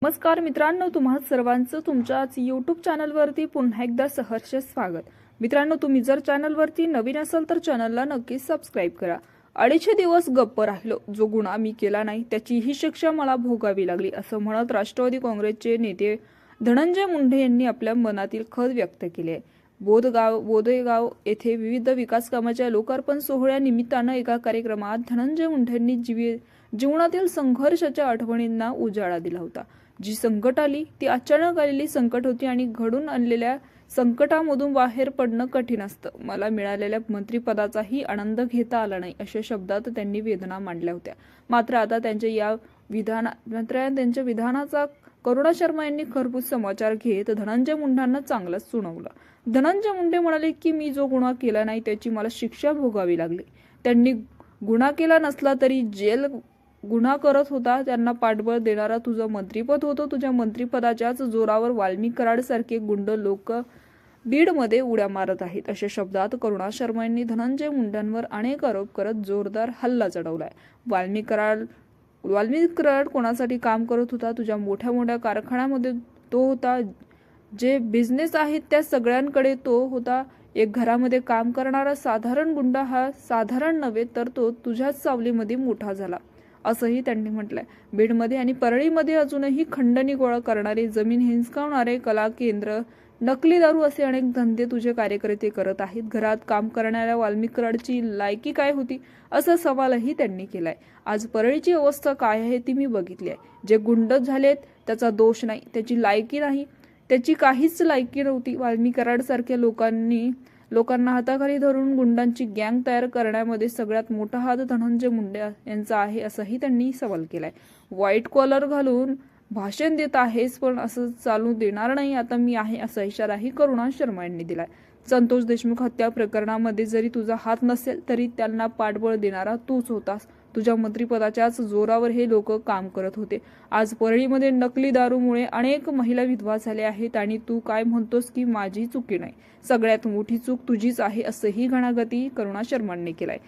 नमस्कार मित्रांनो, तुम्हा सर्वांचं तुमच्याच यूट्यूब चॅनलवरती पुन्हा एकदा सहर्ष स्वागत. मित्रांनो, तुम्ही जर चॅनलवरती नवीन असाल तर चॅनलला नक्कीच सबस्क्राईब करा. 2.5 दिवस गप्प राहिलो, जो गुन्हा मी केला नाही त्याची ही शिक्षा मला भोगावी लागली, असं म्हणत राष्ट्रवादी काँग्रेसचे नेते धनंजय मुंडे यांनी आपल्या मनातील खद व्यक्त केली आहे. बोदेगाव येथे विविध विकास कामाच्या लोकार्पण सोहळ्यानिमित्तानं एका कार्यक्रमात धनंजय मुंडेंनी जीवनातील संघर्षाच्या आठवणींना उजाळा दिला होता. जी संकट आली ती अचानक आलेली संकट होती आणि घडून आणलेल्या संकटामधून बाहेर पडणं कठीण असतं. मला मिळालेल्या मंत्रिपदाचाही आनंद घेता आला नाही, अशा शब्दात त्यांनी वेदना मांडल्या होत्या. मात्र आता त्यांच्या विधानाचा करुणा शर्मा यांनी खरपूस समाचार घेत धनंजय मुंडेंना चांगलंच सुनावलं. धनंजय मुंडे म्हणाले की मी जो गुन्हा केला नाही त्याची मला शिक्षा भोगावी लागली. त्यांनी गुन्हा केला नसला तरी जेल गुन्हा करत होता त्यांना पाठबळ देणारा तुझं मंत्रिपद होतं. तुझ्या मंत्रिपदाच्याच जोरावर वाल्मिक कराड सारखे गुंड लोक बीडमध्ये उड्या मारत आहेत, अशा शब्दात करुणा शर्मा यांनी धनंजय मुंडेंवर अनेक आरोप करत जोरदार हल्ला चढवलाय. वाल्मिक कराड कोणासाठी काम करत होता? तुझ्या मोठ्या मोठ्या कारखान्यामध्ये तो होता. जे बिझनेस आहेत त्या सगळ्यांकडे तो होता. एक घरामध्ये काम करणारा साधारण गुंडा हा साधारण नव्हे तर तो तुझ्याच सावलीमध्ये मोठा झाला, असंही त्यांनी म्हटलंय. बीडमध्ये आणि परळीमध्ये अजूनही खंडणी गोळा करणारे, जमीन हिंसकावणारे, कला केंद्र, नकली दारू असे अनेक धंदे तुझे कार्यकर्ते करत आहेत. घरात काम करणाऱ्या वाल्मिक कराडची लायकी काय होती, असा सवालही त्यांनी केलाय. आज परळीची अवस्था काय आहे ती मी बघितली आहे. जे गुंड झालेत त्याचा दोष नाही, त्याची लायकी नाही, त्याची काहीच लायकी नव्हती. वाल्मिक कराड सारख्या लोकांना हाताखाली धरून गुंडांची गँग तयार करण्यामध्ये सगळ्यात मोठा हात धनंजय मुंडे यांचा आहे, असंही त्यांनी सवाल केलाय. व्हाईट कॉलर घालून भाषण देत आहेस पण असं चालू देणार नाही, आता मी आहे, असा इशाराही करुणा शर्मा यांनी दिलाय. संतोष देशमुख हत्या प्रकरणामध्ये जरी तुझा हात नसेल तरी त्यांना पाठबळ देणारा तूच होतास. तुझ्या मंत्रिपदाच्याच जोरावर हे लोक काम करत होते. आज परळीमध्ये नकली दारूमुळे अनेक महिला विधवा झाल्या आहेत आणि तू काय म्हणतोस की माझी चुकी नाही. सगळ्यात मोठी चूक तुझीच आहे, असंही घणाघाती करुणा शर्मांनी केलाय.